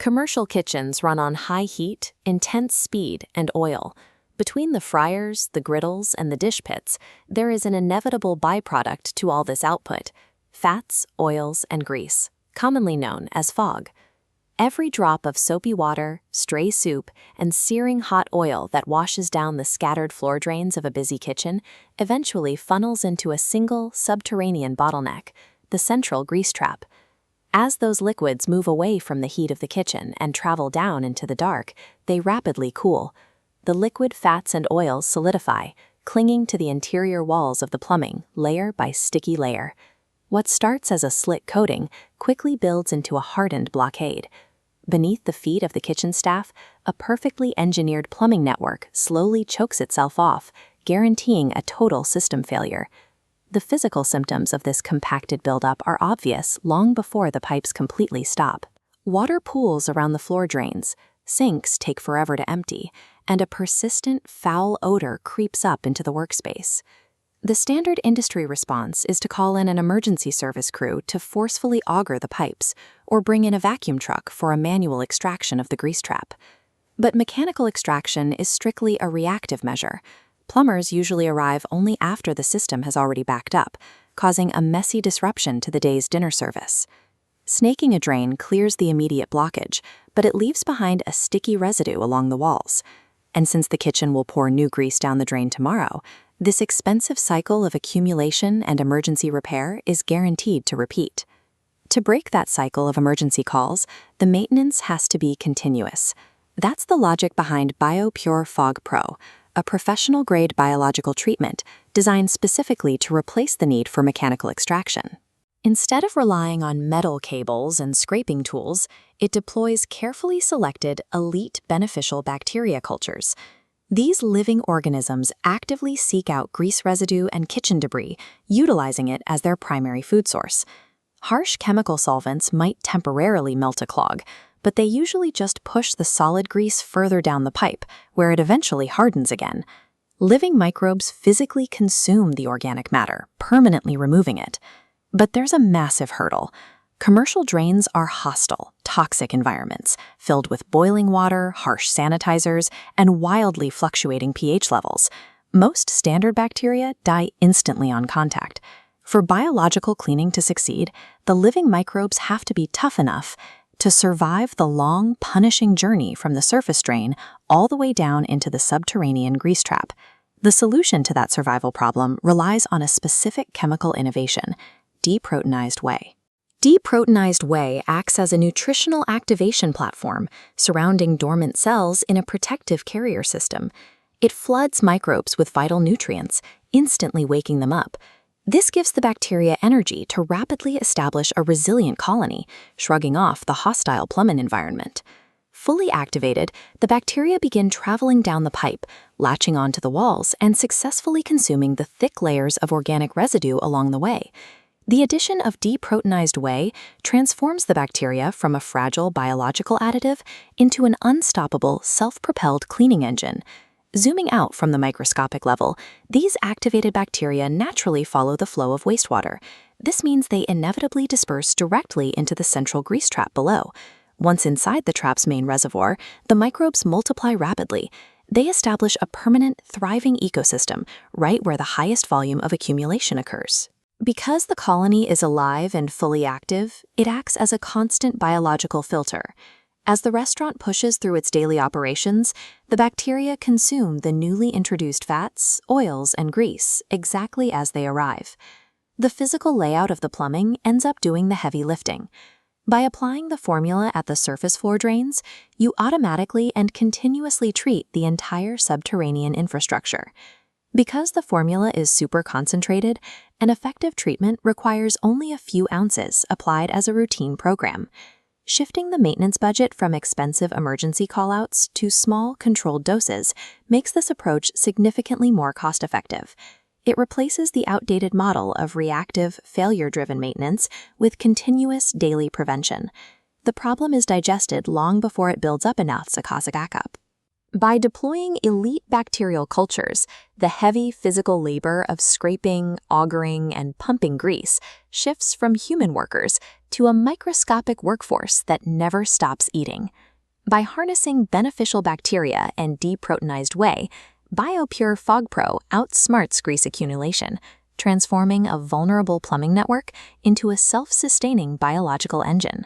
Commercial kitchens run on high heat, intense speed, and oil. Between the fryers, the griddles, and the dish pits, there is an inevitable byproduct to all this output: fats, oils, and grease, commonly known as fog. Every drop of soapy water, stray soup, and searing hot oil that washes down the scattered floor drains of a busy kitchen eventually funnels into a single subterranean bottleneck, the central grease trap. As those liquids move away from the heat of the kitchen and travel down into the dark, they rapidly cool. The liquid fats and oils solidify, clinging to the interior walls of the plumbing, layer by sticky layer. What starts as a slick coating quickly builds into a hardened blockade. Beneath the feet of the kitchen staff, a perfectly engineered plumbing network slowly chokes itself off, guaranteeing a total system failure. The physical symptoms of this compacted buildup are obvious long before the pipes completely stop. Water pools around the floor drains, sinks take forever to empty, and a persistent, foul odor creeps up into the workspace. The standard industry response is to call in an emergency service crew to forcefully auger the pipes, or bring in a vacuum truck for a manual extraction of the grease trap. But mechanical extraction is strictly a reactive measure. Plumbers usually arrive only after the system has already backed up, causing a messy disruption to the day's dinner service. Snaking a drain clears the immediate blockage, but it leaves behind a sticky residue along the walls. And since the kitchen will pour new grease down the drain tomorrow, this expensive cycle of accumulation and emergency repair is guaranteed to repeat. To break that cycle of emergency calls, the maintenance has to be continuous. That's the logic behind BioPure Fog Pro, a professional-grade biological treatment designed specifically to replace the need for mechanical extraction. Instead of relying on metal cables and scraping tools, it deploys carefully selected, elite beneficial bacteria cultures. These living organisms actively seek out grease residue and kitchen debris, utilizing it as their primary food source. Harsh chemical solvents might temporarily melt a clog, but they usually just push the solid grease further down the pipe, where it eventually hardens again. Living microbes physically consume the organic matter, permanently removing it. But there's a massive hurdle. Commercial drains are hostile, toxic environments, filled with boiling water, harsh sanitizers, and wildly fluctuating pH levels. Most standard bacteria die instantly on contact. For biological cleaning to succeed, the living microbes have to be tough enough to survive the long, punishing journey from the surface drain all the way down into the subterranean grease trap. The solution to that survival problem relies on a specific chemical innovation: deproteinized whey. Deproteinized whey acts as a nutritional activation platform, surrounding dormant cells in a protective carrier system. It floods microbes with vital nutrients, instantly waking them up. This gives the bacteria energy to rapidly establish a resilient colony, shrugging off the hostile plumbing environment. Fully activated, the bacteria begin traveling down the pipe, latching onto the walls and successfully consuming the thick layers of organic residue along the way. The addition of deproteinized whey transforms the bacteria from a fragile biological additive into an unstoppable, self-propelled cleaning engine. Zooming out from the microscopic level, these activated bacteria naturally follow the flow of wastewater. This means they inevitably disperse directly into the central grease trap below. Once inside the trap's main reservoir, the microbes multiply rapidly. They establish a permanent, thriving ecosystem right where the highest volume of accumulation occurs. Because the colony is alive and fully active, it acts as a constant biological filter. As the restaurant pushes through its daily operations, the bacteria consume the newly introduced fats, oils, and grease exactly as they arrive. The physical layout of the plumbing ends up doing the heavy lifting. By applying the formula at the surface floor drains, you automatically and continuously treat the entire subterranean infrastructure. Because the formula is super concentrated, an effective treatment requires only a few ounces applied as a routine program. Shifting the maintenance budget from expensive emergency callouts to small, controlled doses makes this approach significantly more cost-effective. It replaces the outdated model of reactive, failure-driven maintenance with continuous daily prevention. The problem is digested long before it builds up enough to cause a backup. By deploying elite bacterial cultures, the heavy physical labor of scraping, augering, and pumping grease shifts from human workers to a microscopic workforce that never stops eating. By harnessing beneficial bacteria and deproteinized whey, BioPure FogPro outsmarts grease accumulation, transforming a vulnerable plumbing network into a self-sustaining biological engine.